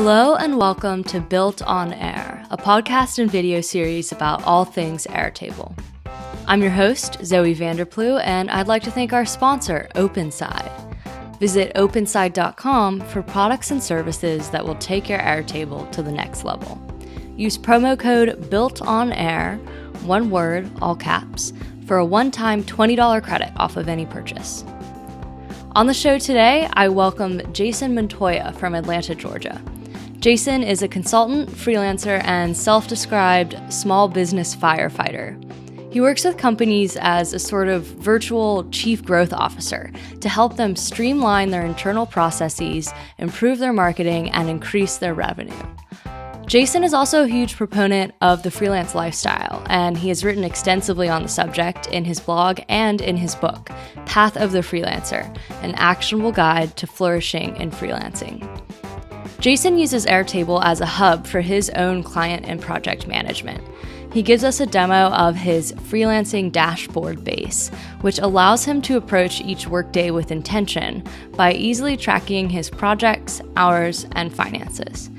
Hello and welcome to Built on Air, a podcast and video series about all things Airtable. I'm your host, Zoe Vanderplu, and I'd like to thank our sponsor, OpenSide. Visit openside.com for products and services that will take your Airtable to the next level. Use promo code BuiltOnAir, one word, all caps, for a one-time $20 credit off of any purchase. On the show today, I welcome Jason Montoya from Atlanta, Georgia. Jason is a consultant, freelancer, and self-described small business firefighter. He works with companies as a sort of virtual chief growth officer to help them streamline their internal processes, improve their marketing, and increase their revenue. Jason is also a huge proponent of the freelance lifestyle, and he has written extensively on the subject in his blog and in his book, Path of the Freelancer, an actionable guide to flourishing in freelancing. Jason uses Airtable as a hub for his own client and project management. He gives us a demo of his Freelancing Dashboard base, which allows him to approach each workday with intention by easily tracking his projects, hours, and finances.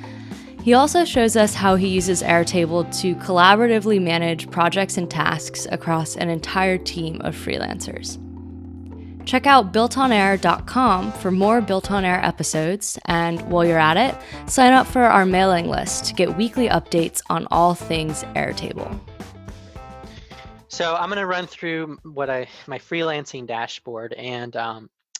He also shows us how he uses Airtable to collaboratively manage projects and tasks across an entire team of freelancers. Check out BuiltOnAir.com for more Built On Air episodes, and while you're at it, sign up for our mailing list to get weekly updates on all things Airtable. So I'm going to run through my freelancing dashboard, and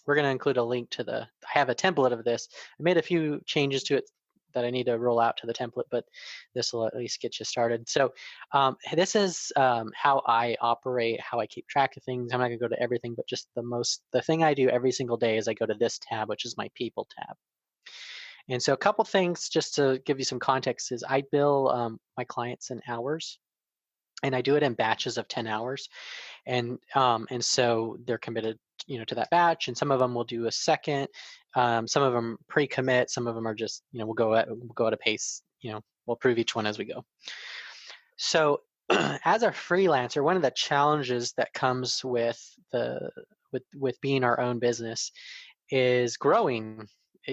we're going to include a link to I have a template of this. I made a few changes to it that I need to roll out to the template, but this will at least get you started. So this is how I operate, how I keep track of things. I'm not gonna go to everything, but just the thing I do every single day is I go to this tab, which is my people tab. And so a couple things just to give you some context is I bill my clients in hours, and I do it in batches of 10 hours. And so they're committed, to that batch, and some of them will do a second. Some of them pre-commit. Some of them are just, we'll go at a pace. We'll prove each one as we go. So, as a freelancer, one of the challenges that comes with being our own business is growing,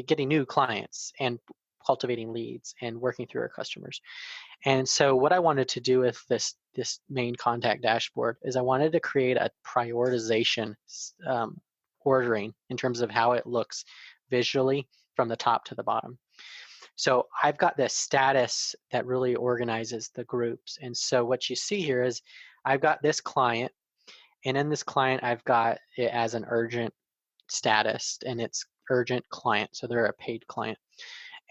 getting new clients, and cultivating leads and working through our customers. And so what I wanted to do with this main contact dashboard is I wanted to create a prioritization ordering in terms of how it looks visually from the top to the bottom. So I've got this status that really organizes the groups. And so what you see here is I've got this client, and in this client, I've got it as an urgent status, and it's urgent client. So they're a paid client.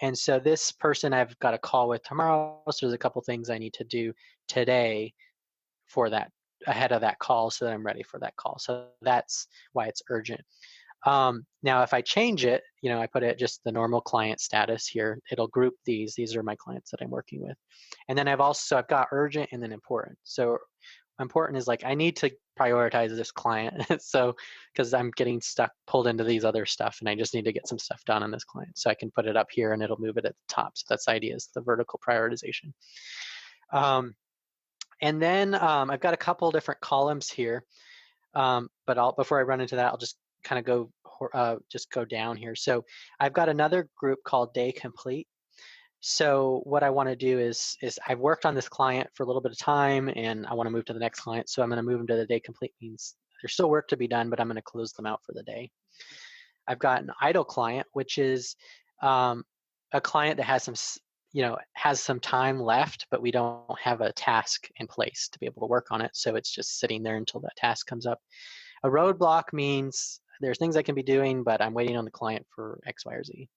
And so this person I've got a call with tomorrow. So there's a couple things I need to do today for that, ahead of that call, so that I'm ready for that call. So that's why it's urgent. Now, if I change it, I put it just the normal client status here. It'll group these. These are my clients that I'm working with. And then I've got urgent and then important. So important is like, I need to prioritize this client. So, because I'm getting pulled into these other stuff, and I just need to get some stuff done on this client. So I can put it up here and it'll move it at the top. So that's the idea, is the vertical prioritization. And then I've got a couple different columns here. But before I run into that, I'll just kind of go down here. So I've got another group called Day Complete. So what I want to do is I've worked on this client for a little bit of time, and I want to move to the next client. So I'm going to move them to the Day Complete. Means there's still work to be done, but I'm going to close them out for the day. I've got an idle client, which is a client that has some time left, but we don't have a task in place to be able to work on it. So it's just sitting there until that task comes up. A roadblock means there's things I can be doing, but I'm waiting on the client for X, Y, or Z.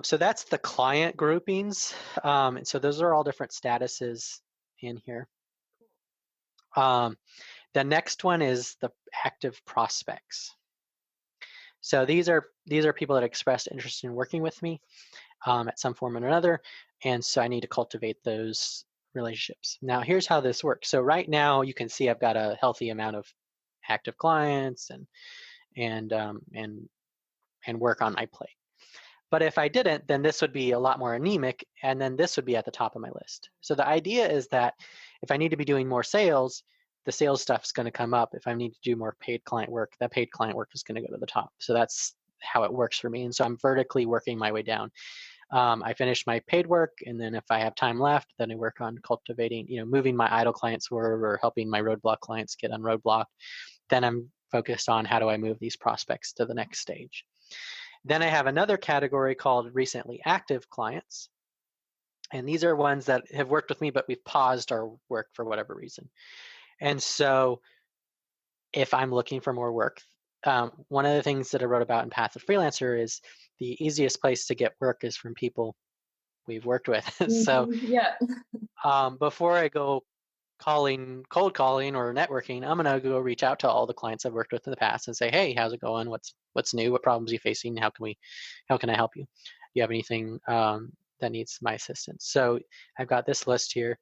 So that's the client groupings. And so those are all different statuses in here. The next one is the active prospects. So these are people that expressed interest in working with me at some form or another. And so I need to cultivate those relationships. Now, here's how this works. So right now you can see I've got a healthy amount of active clients and work on my plate. But if I didn't, then this would be a lot more anemic, and then this would be at the top of my list. So the idea is that if I need to be doing more sales, the sales stuff is going to come up. If I need to do more paid client work, that paid client work is going to go to the top. So that's how it works for me. And so I'm vertically working my way down. I finish my paid work, and then if I have time left, then I work on cultivating, moving my idle clients forward or helping my roadblock clients get unroadblocked. Then I'm focused on how do I move these prospects to the next stage. Then I have another category called recently active clients. And these are ones that have worked with me, but we've paused our work for whatever reason. And so if I'm looking for more work, one of the things that I wrote about in Path of Freelancer is the easiest place to get work is from people we've worked with. So yeah. Before I go cold calling or networking, I'm gonna go reach out to all the clients I've worked with in the past and say, hey, how's it going? What's new? What problems are you facing? How can I help you? Do you have anything that needs my assistance? So I've got this list here.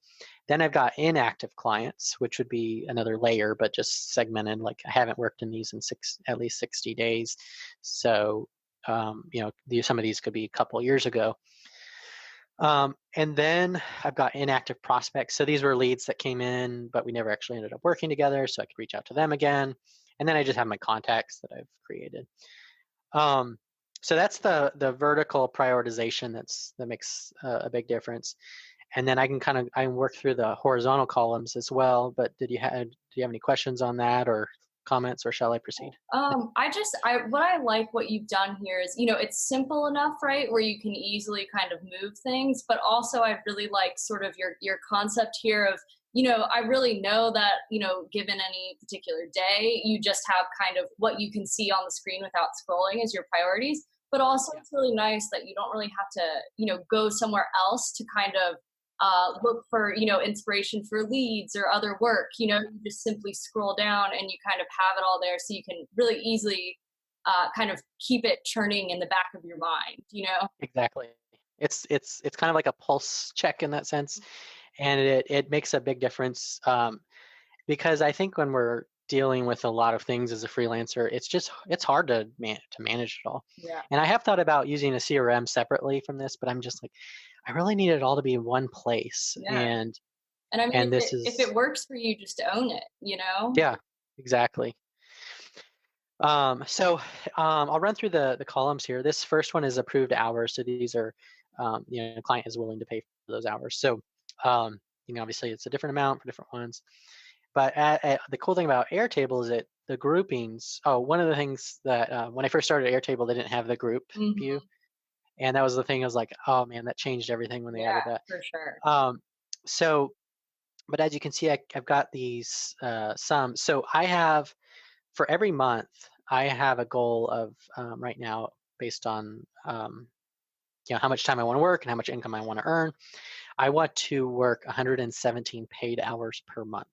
Then I've got inactive clients, which would be another layer, but just segmented. Like I haven't worked in these in at least 60 days. So some of these could be a couple years ago. And then I've got inactive prospects. So these were leads that came in, but we never actually ended up working together. So I could reach out to them again. And then I just have my contacts that I've created. So that's the vertical prioritization that makes a big difference. And then I can work through the horizontal columns as well. But do you have any questions on that or comments, or shall I proceed? What I like what you've done here is, it's simple enough, right, where you can easily kind of move things, but also I really like sort of your concept here of, I really know that, given any particular day, you just have kind of what you can see on the screen without scrolling as your priorities. But also it's really nice that you don't really have to, go somewhere else to kind of look for, inspiration for leads or other work. You just simply scroll down and you kind of have it all there, so you can really easily kind of keep it churning in the back of your mind. Exactly. It's kind of like a pulse check in that sense, and it makes a big difference, because I think when we're dealing with a lot of things as a freelancer, it's hard to manage it all. Yeah. And I have thought about using a CRM separately from this, but I'm just like, I really need it all to be in one place. Yeah. And I mean, and if it works for you, just own it, Yeah, exactly. So I'll run through the columns here. This first one is approved hours. So these are, the client is willing to pay for those hours. So, obviously it's a different amount for different ones. But the cool thing about Airtable is that the groupings. Oh, one of the things that when I first started Airtable, they didn't have the group view. And that was the thing. I was like, oh man, that changed everything when they added that. For sure. But as you can see, I've got these sums. So I have, for every month, I have a goal of right now based on how much time I want to work and how much income I want to earn. I want to work 117 paid hours per month.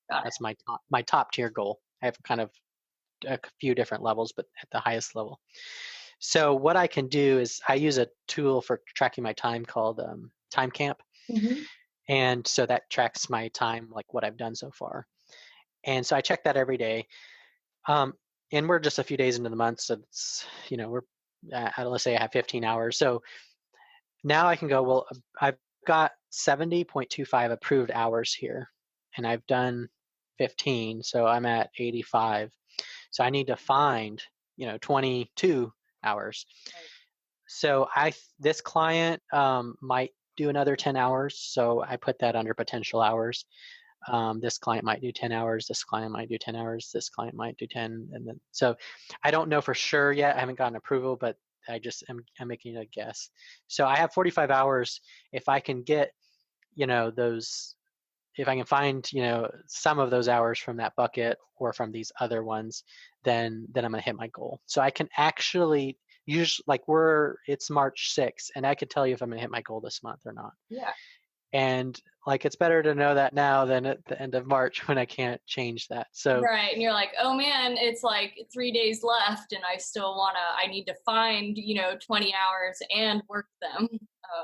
That's my top tier goal. I have kind of a few different levels, but at the highest level. So what I can do is I use a tool for tracking my time called TimeCamp. And so that tracks my time, like what I've done so far. And so I check that every day. And we're just a few days into the month. So it's, we're, let's say I have 15 hours. So now I can go, well, I've got 70.25 approved hours here, and I've done 15. So I'm at 85. So I need to find, 22 hours. Right. So this client might do another 10 hours. So I put that under potential hours. This client might do 10 hours. This client might do 10 hours. This client might do 10. And then, so I don't know for sure yet. I haven't gotten approval, but I'm making a guess. So I have 45 hours. If I can get, if I can find, some of those hours from that bucket or from these other ones, then I'm going to hit my goal. So I can actually use, it's March 6th, and I could tell you if I'm going to hit my goal this month or not. Yeah. And it's better to know that now than at the end of March when I can't change that. So right, and you're like, oh man, it's like 3 days left, and I need to find 20 hours and work them.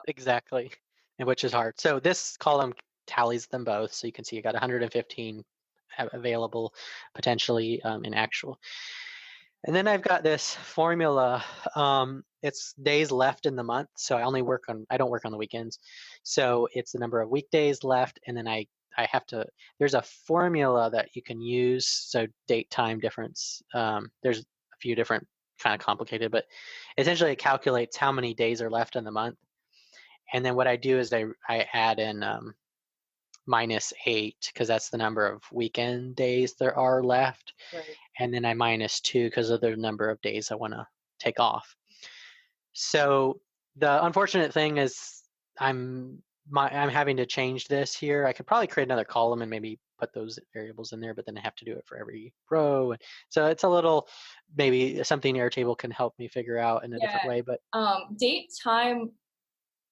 Exactly, and which is hard. So this column tallies them both, so you can see you got 115 available potentially in actual. And then I've got this formula. It's days left in the month. So I don't work on the weekends. So it's the number of weekdays left. And then I have to, there's a formula that you can use. So date, time difference. There's a few different kind of complicated, but essentially it calculates how many days are left in the month. And then what I do is I add in -8 because that's the number of weekend days there are left. Right. And then I -2 because of the number of days I want to take off. So the unfortunate thing is I'm having to change this here. I could probably create another column and maybe put those variables in there, but then I have to do it for every row. So it's a little, maybe something Airtable can help me figure out in a different way. But date, time,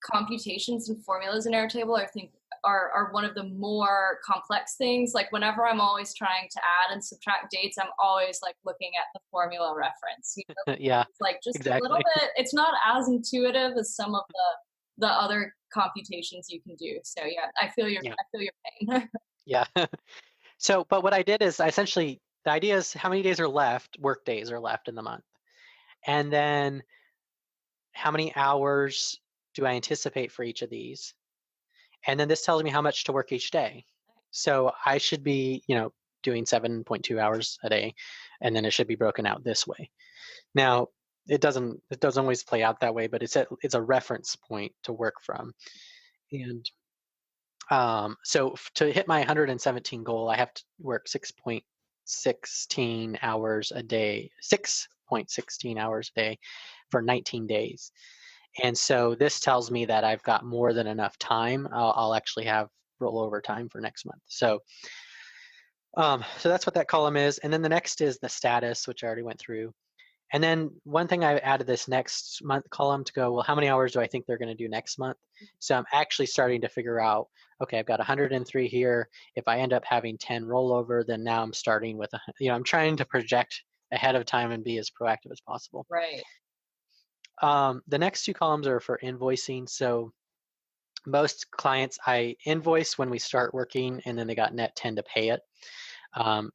computations, and formulas in Airtable, I think, are one of the more complex things. Like whenever I'm always trying to add and subtract dates, I'm always like looking at the formula reference. You know? Yeah, it's like just exactly. a little bit. It's not as intuitive as some of the other computations you can do. So yeah, I feel your pain. Yeah. So, but what I did is the idea is how many days are left, work days are left in the month. And then how many hours do I anticipate for each of these? And then this tells me how much to work each day. So I should be, doing 7.2 hours a day, and then it should be broken out this way. Now, it doesn't always play out that way, but it's a reference point to work from. And so to hit my 117 goal, I have to work 6.16 hours a day, 6.16 hours a day for 19 days. And so this tells me that I've got more than enough time. I'll actually have rollover time for next month. So that's what that column is. And then the next is the status, which I already went through. And then one thing I added this next month column to go, well, how many hours do I think they're going to do next month? So I'm actually starting to figure out, okay, I've got 103 here. If I end up having 10 rollover, then now I'm starting with, I'm trying to project ahead of time and be as proactive as possible. Right. The next two columns are for invoicing. So most clients I invoice when we start working, and then they got net 10 to pay it. I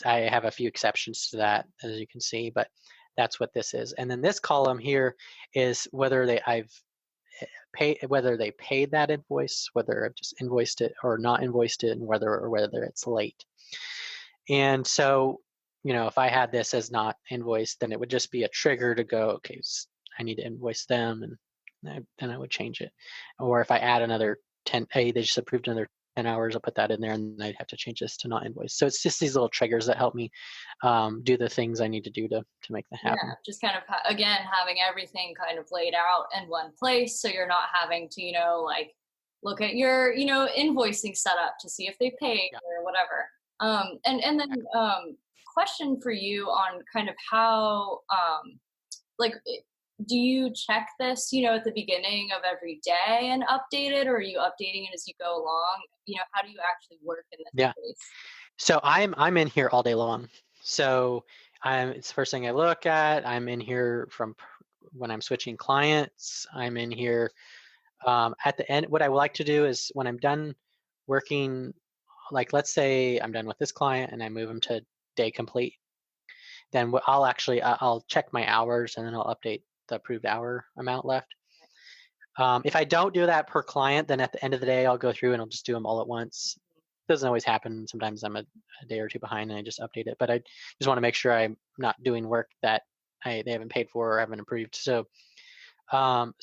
have a few exceptions to that, as you can see, but that's what this is. And then this column here is whether they paid that invoice, whether I've just invoiced it or not invoiced it, and whether it's late. And so, if I had this as not invoiced, then it would just be a trigger to go, okay, I need to invoice them, and then I would change it. Or if I add another 10, hey, they just approved another 10 hours, I'll put that in there, and I'd have to change this to not invoice. So it's just these little triggers that help me do the things I need to do to make that happen. Yeah, just kind of, again, having everything kind of laid out in one place, so you're not having to, look at your, invoicing setup to see if they paid or whatever. And then question for you on kind of how, do you check this, at the beginning of every day and update it, or are you updating it as you go along? How do you actually work in this space? So I'm in here all day long. So it's the first thing I look at. I'm in here from when I'm switching clients. I'm in here at the end. What I would like to do is when I'm done working, like let's say I'm done with this client and I move them to day complete, then I'll check my hours, and then I'll update the approved hour amount left. If I don't do that per client, then at the end of the day, I'll go through and I'll just do them all at once. It doesn't always happen. Sometimes I'm a day or two behind and I just update it, but I just want to make sure I'm not doing work that they haven't paid for or haven't approved. So, this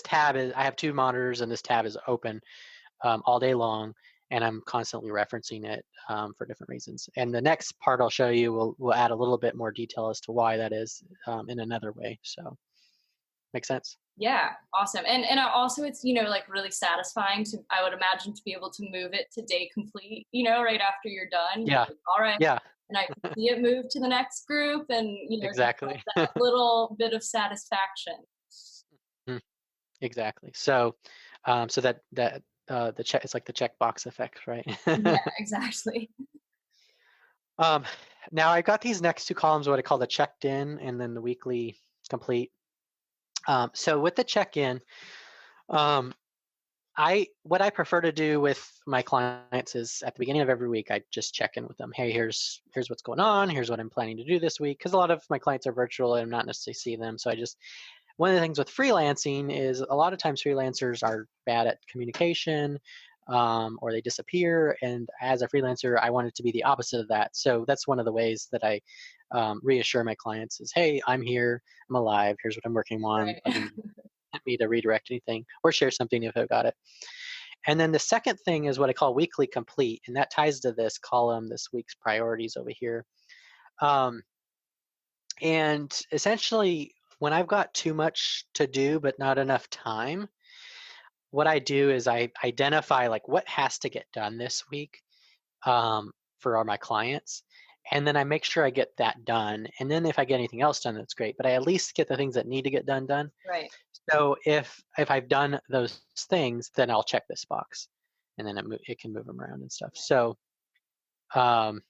tab I have two monitors, and this tab is open all day long, and I'm constantly referencing it for different reasons. And the next part I'll show you will add a little bit more detail as to why that is in another way. So, make sense? Yeah, awesome. And also it's, really satisfying I would imagine, to be able to move it to day complete, right after you're done. Yeah. Like, all right. Yeah. And I can see it move to the next group, and, exactly. that little bit of satisfaction. Exactly. So, that the check, it's like the checkbox effect, right? Yeah, exactly. Now I've got these next two columns, what I call the checked in, and then the weekly complete. So with the check-in, what I prefer to do with my clients is at the beginning of every week, I just check in with them. Hey, here's what's going on. Here's what I'm planning to do this week. Because a lot of my clients are virtual and I'm not necessarily seeing them. So one of the things with freelancing is a lot of times freelancers are bad at communication. or they disappear. And as a freelancer, I want it to be the opposite of that. So that's one of the ways that I reassure my clients is, hey, I'm here, I'm alive, here's what I'm working on. Right. If you need me to redirect anything or share something if I've got it. And then the second thing is what I call weekly complete. And that ties to this column, this week's priorities over here. And essentially, when I've got too much to do but not enough time, what I do is I identify like what has to get done this week for all my clients. And then I make sure I get that done. And then if I get anything else done, that's great. But I at least get the things that need to get done. Right. So if I've done those things, then I'll check this box, and then it can move them around and stuff. So, and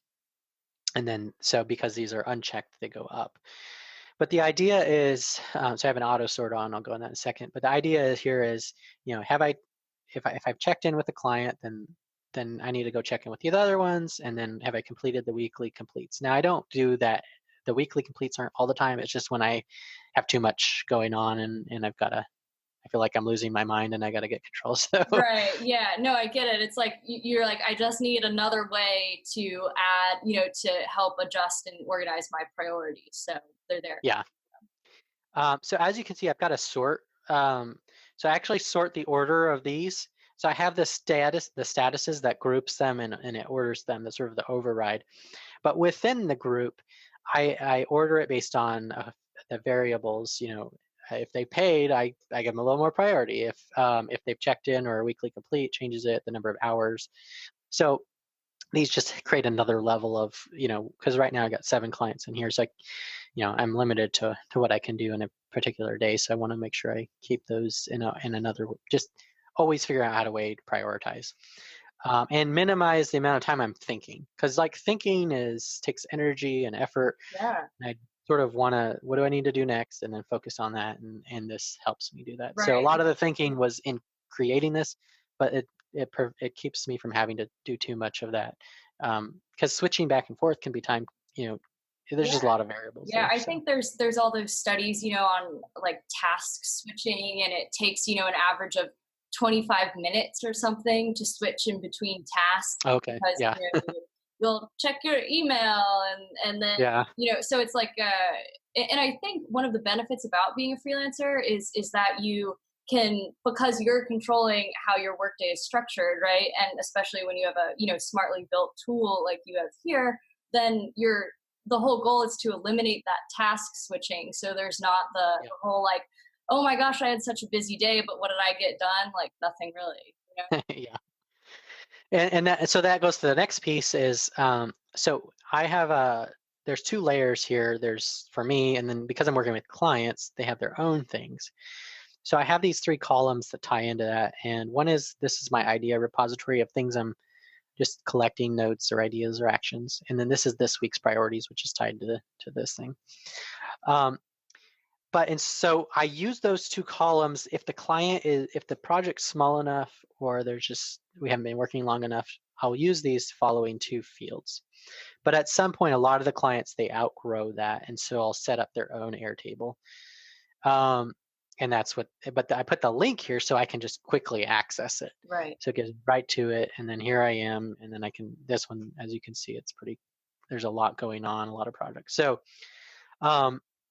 then so because these are unchecked, they go up. But the idea is, so I have an auto sort on. I'll go on that in a second. But the idea here is, if I've checked in with the client, then I need to go check in with the other ones, and then have I completed the weekly completes? Now I don't do that. The weekly completes aren't all the time. It's just when I have too much going on and I feel like I'm losing my mind and I got to get control. So Right. Yeah. No, I get it. It's like you're like, I just need another way to add, to help adjust and organize my priorities. So they're there. yeah. So as you can see, I've got a sort. So I actually sort the order of these. So I have the statuses that groups them and it orders them. That's sort of the override. But within the group, I order it based on the variables. If they paid, I give them a little more priority. If they've checked in or a weekly complete, changes it, the number of hours. So these just create another level of, because right now I got 7 clients in here. So I'm limited to what I can do in a particular day. So I want to make sure I keep those in another, just always figure out how to prioritize. And minimize the amount of time I'm thinking, because thinking takes energy and effort. Yeah. And I sort of want to, what do I need to do next, and then focus on that. And this helps me do that. Right. So a lot of the thinking was in creating this, but it keeps me from having to do too much of that. Because switching back and forth can be time. There's just a lot of variables. Yeah, there, I think there's all those studies, on like task switching, and it takes an average of 25 minutes or something to switch in between tasks. Okay. Because, Yeah. You'll check your email and then, Yeah. so it's like, and I think one of the benefits about being a freelancer is that you can, because you're controlling how your workday is structured, right? And especially when you have a, smartly built tool like you have here, then the whole goal is to eliminate that task switching. So there's not the whole like, oh my gosh, I had such a busy day, but what did I get done? Like nothing really. Yeah. And so that goes to the next piece is, so I have there's 2 layers here. There's for me, and then because I'm working with clients, they have their own things. So I have these 3 columns that tie into that. And one is, this is my idea repository of things I'm just collecting notes or ideas or actions. And then this is this week's priorities, which is tied to this thing. And so I use those 2 columns if the project's small enough, or we haven't been working long enough, I'll use these following 2 fields. But at some point, a lot of the clients, they outgrow that. And so I'll set up their own Airtable. And that's but I put the link here so I can just quickly access it. Right. So it gets right to it. And then here I am. And then this one, as you can see, there's a lot going on, a lot of projects. So,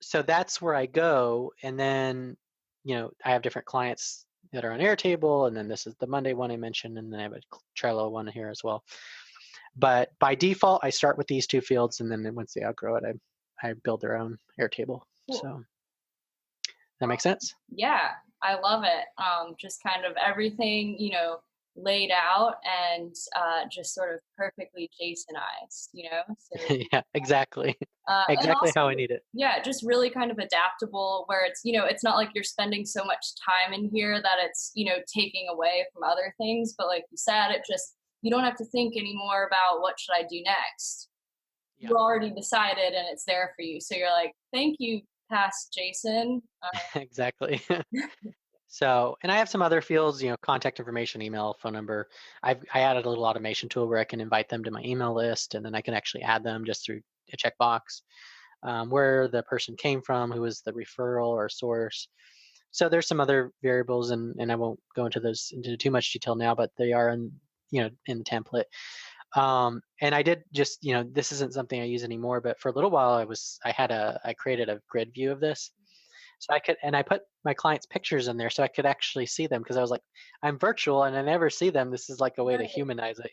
so that's where I go. And then, I have different clients that are on Airtable. And then this is the Monday one I mentioned. And then I have a Trello one here as well. But by default, I start with these 2 fields. And then once they outgrow it, I build their own Airtable. Cool. So that makes sense? Yeah, I love it. Just kind of everything, laid out and just sort of perfectly Jasonized, So, yeah, exactly. Exactly also, how I need it. Yeah, just really kind of adaptable where it's, it's not like you're spending so much time in here that it's, taking away from other things. But like you said, you don't have to think anymore about what should I do next. Yeah. You already decided and it's there for you. So you're like, thank you, past Jason. Exactly. So, and I have some other fields, contact information, email, phone number. I added a little automation tool where I can invite them to my email list, and then I can actually add them just through a checkbox, where the person came from, who was the referral or source, So there's some other variables, and I won't go into those into too much detail now, but they are in, in the template. And I did just, this isn't something I use anymore, but for a little while I created a grid view of this. So I put my clients' pictures in there so I could actually see them, because I was like, I'm virtual and I never see them. This is like a way to Right. humanize it.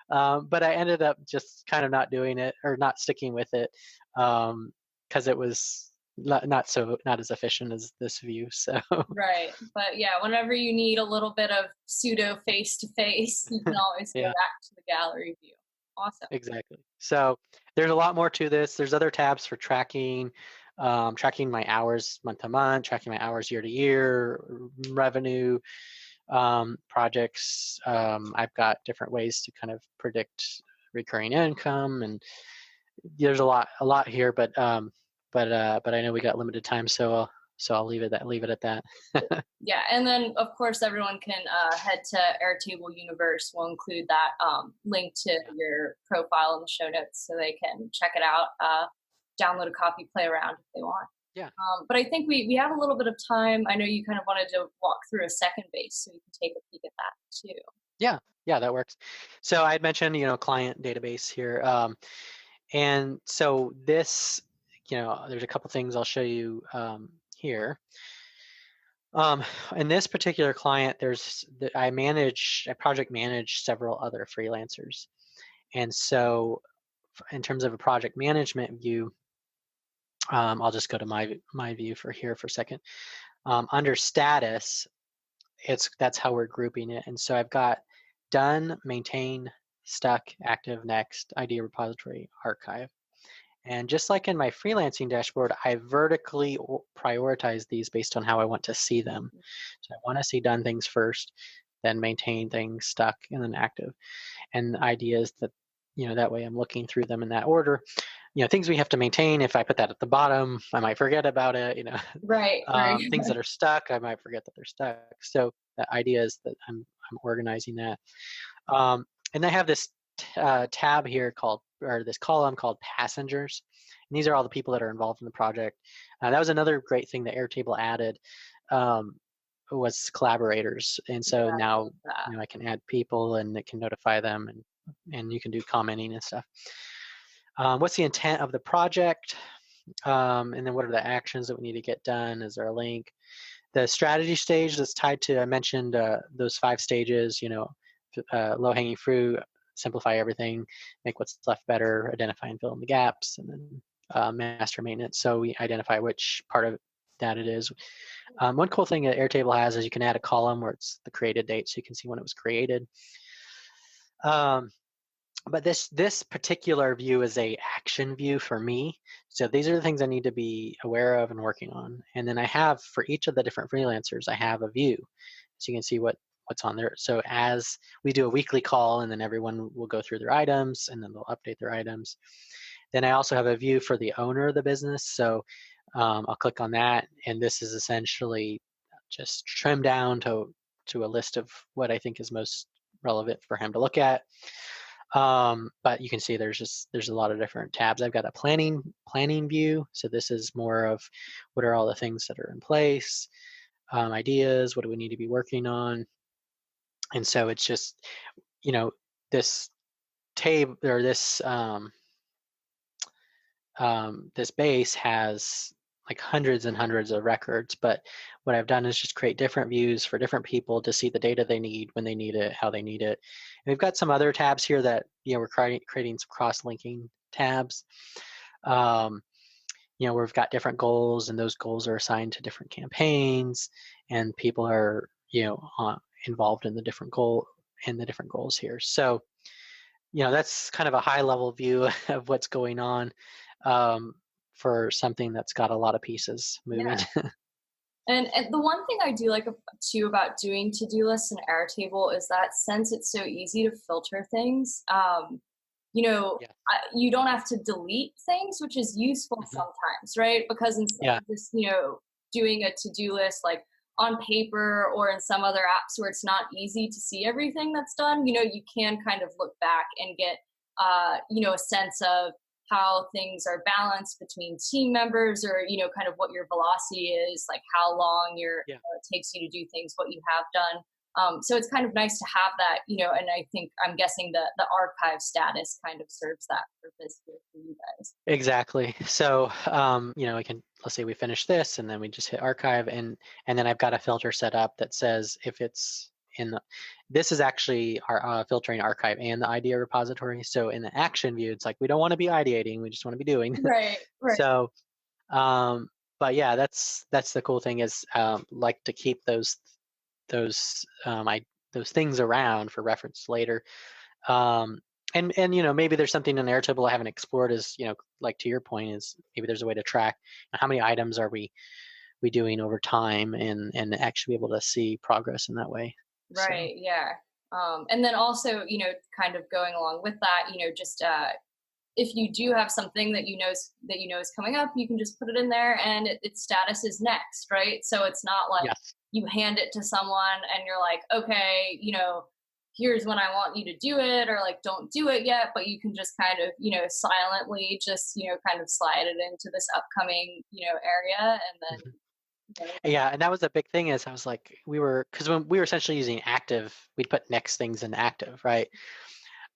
But I ended up just kind of not doing it, or not sticking with it, because it was not as efficient as this view. So Right. But yeah, whenever you need a little bit of pseudo face to face, you can always go yeah. back to the gallery view. Awesome. Exactly. So there's a lot more to this. There's other tabs for tracking, tracking my hours month to month, tracking my hours year to year, revenue, projects. I've got different ways to kind of predict recurring income, and there's a lot here. But I know we got limited time, so I'll leave it at that. Yeah, and then of course everyone can head to Airtable Universe. We'll include that link to your profile in the show notes so they can check it out, download a copy, play around if they want. Yeah. But I think we have a little bit of time. I know you kind of wanted to walk through a second base, so you can take a peek at that too. Yeah, that works. So I had mentioned, client database here. And so this, there's a couple things I'll show you here. In this particular client, I project manage several other freelancers. And so in terms of a project management view, I'll just go to my view for a second. Under status, that's how we're grouping it. And so I've got done, maintain, stuck, active, next, idea repository, archive. And just like in my freelancing dashboard, I vertically prioritize these based on how I want to see them. So I want to see done things first, then maintain things, stuck, and then active. And the idea is that, that way I'm looking through them in that order. Things we have to maintain, if I put that at the bottom, I might forget about it, Right. things that are stuck, I might forget that they're stuck. So the idea is that I'm organizing that. And I have this tab here this column called passengers. And these are all the people that are involved in the project. That was another great thing that Airtable added, was collaborators. And so now, I can add people and it can notify them, and you can do commenting and stuff. What's the intent of the project? And then what are the actions that we need to get done? Is there a link? The strategy stage that's tied to, I mentioned those 5 stages, low-hanging fruit, simplify everything, make what's left better, identify and fill in the gaps, and then master maintenance. So we identify which part of that it is. One cool thing that Airtable has is you can add a column where it's the created date, so you can see when it was created. But this particular view is a action view for me. So these are the things I need to be aware of and working on. And then I have, for each of the different freelancers, I have a view. So you can see what's on there. So as we do a weekly call, and then everyone will go through their items, and then they'll update their items. Then I also have a view for the owner of the business. So I'll click on that, and this is essentially just trimmed down to a list of what I think is most relevant for him to look at. But you can see there's a lot of different tabs. I've got a planning view. So this is more of what are all the things that are in place, ideas, what do we need to be working on. And so it's just, this table, or this base has like hundreds and hundreds of records, but what I've done is just create different views for different people to see the data they need, when they need it, how they need it. And we've got some other tabs here that, we're creating some cross-linking tabs. Where we've got different goals, and those goals are assigned to different campaigns, and people are, involved in the different goals here. So, that's kind of a high-level view of what's going on. For something that's got a lot of pieces moving. Yeah. And the one thing I do like too about doing to-do lists in Airtable is that since it's so easy to filter things, you don't have to delete things, which is useful sometimes, right? Because instead of just, doing a to-do list like on paper or in some other apps where it's not easy to see everything that's done, you can kind of look back and get, a sense of how things are balanced between team members, or, kind of what your velocity is, like how long it takes you to do things, what you have done. So it's kind of nice to have that, and I'm guessing the archive status kind of serves that purpose here for you guys. Exactly. So, let's say we finish this and then we just hit archive, and then I've got a filter set up that says if it's this is actually our filtering archive and the idea repository. So in the action view, it's like, we don't want to be ideating, we just want to be doing. Right. So, but yeah, that's the cool thing is, like to keep those things around for reference later. And maybe there's something in Airtable I haven't explored, is, like to your point, is maybe there's a way to track how many items are we doing over time, and actually be able to see progress in that way. Right. So. Yeah. And then also, kind of going along with that, just if you do have something that you know is coming up, you can just put it in there, and its status is next, right? So it's not like you hand it to someone and you're like, okay, here's when I want you to do it, or like, don't do it yet, but you can just kind of, silently just, kind of slide it into this upcoming, area, and then. Yeah, and that was a big thing, is I was like, because when we were essentially using active, we'd put next things in active, right?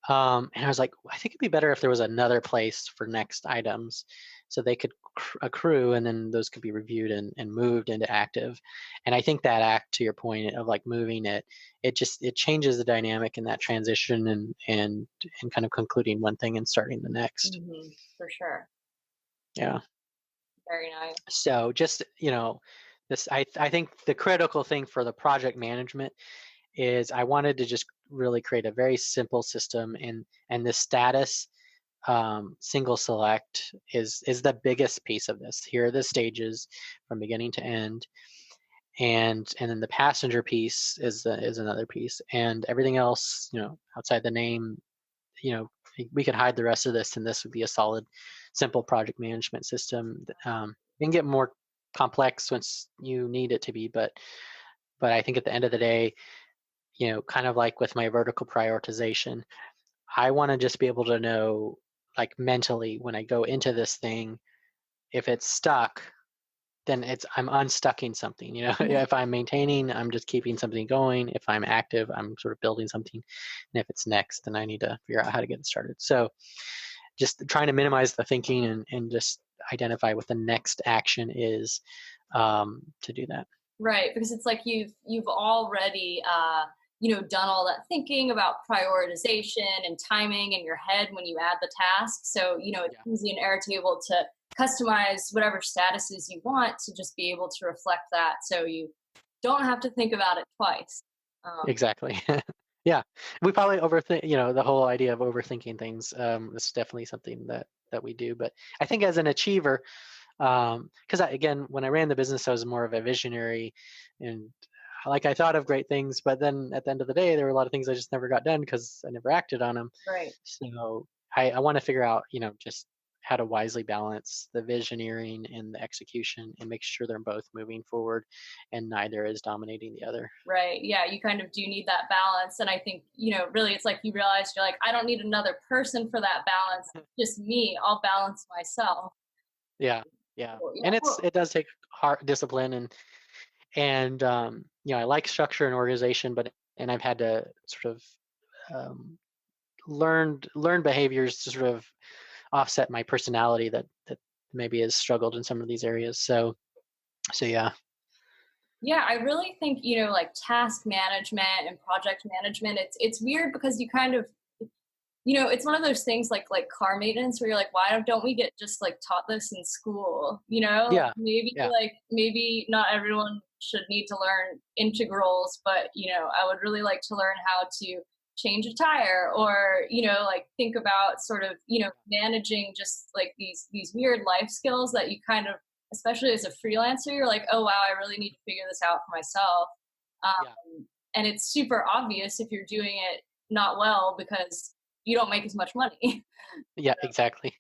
And I was like, I think it'd be better if there was another place for next items, so they could accrue, and then those could be reviewed and moved into active. And I think that to your point of like moving it changes the dynamic in that transition, and kind of concluding one thing and starting the next. Mm-hmm, for sure. Yeah. Very nice. So just, I think the critical thing for the project management is I wanted to just really create a very simple system, and the status single select is the biggest piece of this. Here are the stages from beginning to end, and then the passenger piece is another piece, and everything else, outside the name, we could hide the rest of this, and this would be a solid, simple project management system. It can get more complex once you need it to be, but I think at the end of the day, kind of like with my vertical prioritization, I want to just be able to know, like mentally, when I go into this thing, if it's stuck, then I'm unstucking something. If I'm maintaining, I'm just keeping something going. If I'm active, I'm sort of building something. And if it's next, then I need to figure out how to get it started. So just trying to minimize the thinking, and just identify what the next action is, to do that. Right, because it's like you've already done all that thinking about prioritization and timing in your head when you add the task. So it's easy in Airtable to customize whatever statuses you want to just be able to reflect that, so you don't have to think about it twice. Exactly. Yeah, we probably overthink. The whole idea of overthinking things is definitely something that we do. But I think as an achiever, because again, when I ran the business, I was more of a visionary, and I thought of great things, but then at the end of the day, there were a lot of things I just never got done because I never acted on them. Right. So I want to figure out, just how to wisely balance the visioneering and the execution, and make sure they're both moving forward and neither is dominating the other. Right. Yeah. You kind of do need that balance. And I think, really it's like you realize you're like, I don't need another person for that balance. It's just me. I'll balance myself. Yeah. Yeah. And it does take hard discipline, and I like structure and organization, and I've had to sort of learn behaviors to sort of offset my personality that maybe has struggled in some of these areas. So yeah. Yeah, I really think, like task management and project management, it's weird because you kind of, it's one of those things like car maintenance where you're like, why don't we get just like taught this in school? Yeah. Maybe not everyone should need to learn integrals, but I would really like to learn how to change a tire, or like think about sort of managing just like these weird life skills that you kind of, especially as a freelancer, you're like, oh wow, I really need to figure this out for myself. And it's super obvious if you're doing it not well, because you don't make as much money. Yeah, exactly.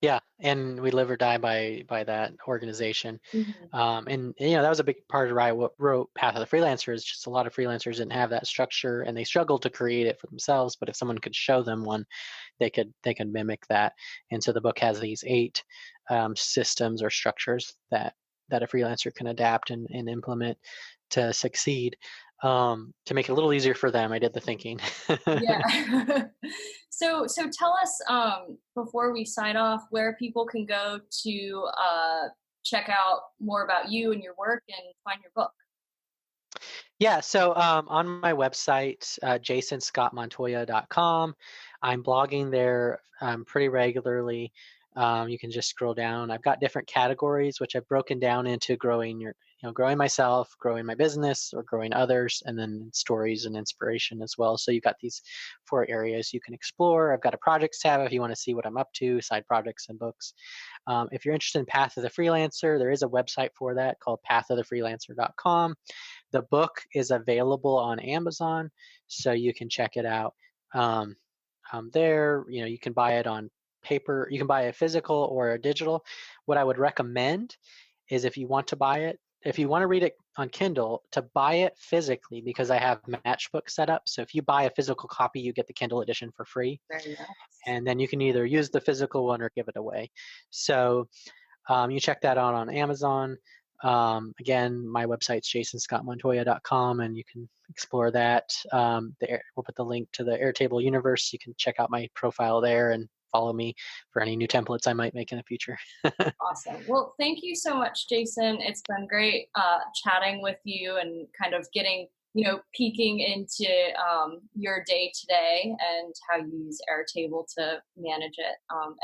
Yeah, and we live or die by that organization. Mhm. And that was a big part of why I wrote Path of the Freelancer. Is just a lot of freelancers didn't have that structure, and they struggled to create it for themselves. But if someone could show them one, they could mimic that. And so the book has these 8 systems or structures that a freelancer can adapt and implement to succeed, to make it a little easier for them. I did the thinking. Yeah. So tell us, before we sign off, where people can go to check out more about you and your work and find your book. Yeah, so on my website, jasonscottmontoya.com, I'm blogging there pretty regularly. You can just scroll down. I've got different categories, which I've broken down into growing myself, growing my business, or growing others, and then stories and inspiration as well. So you've got these 4 areas you can explore. I've got a projects tab if you want to see what I'm up to, side projects and books. If you're interested in Path of the Freelancer, there is a website for that called pathofthefreelancer.com. The book is available on Amazon, so you can check it out there. You can buy it on paper. You can buy a physical or a digital. What I would recommend is if you want to read it on Kindle, to buy it physically, because I have Matchbook set up. So if you buy a physical copy, you get the Kindle edition for free. Very nice. And then you can either use the physical one or give it away. So you check that out on Amazon. Again, my website's jasonscottmontoya.com, and you can explore that. We'll put the link to the Airtable universe. You can check out my profile there and follow me for any new templates I might make in the future. Awesome. Well, thank you so much, Jason. It's been great chatting with you and kind of getting, peeking into your day today and how you use Airtable to manage it.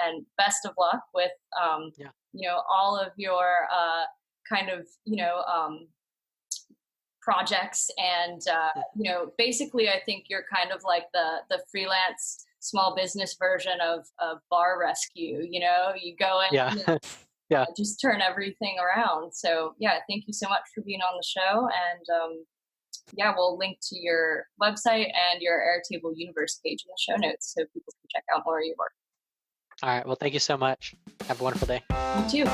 And best of luck with, all of your kind of, projects. And, basically, I think you're kind of like the freelance small business version of Bar Rescue. You go in, Yeah. Yeah. just turn everything around. So yeah, thank you so much for being on the show. And we'll link to your website and your Airtable universe page in the show notes so people can check out more of your work. All right. Well, thank you so much. Have a wonderful day. You too.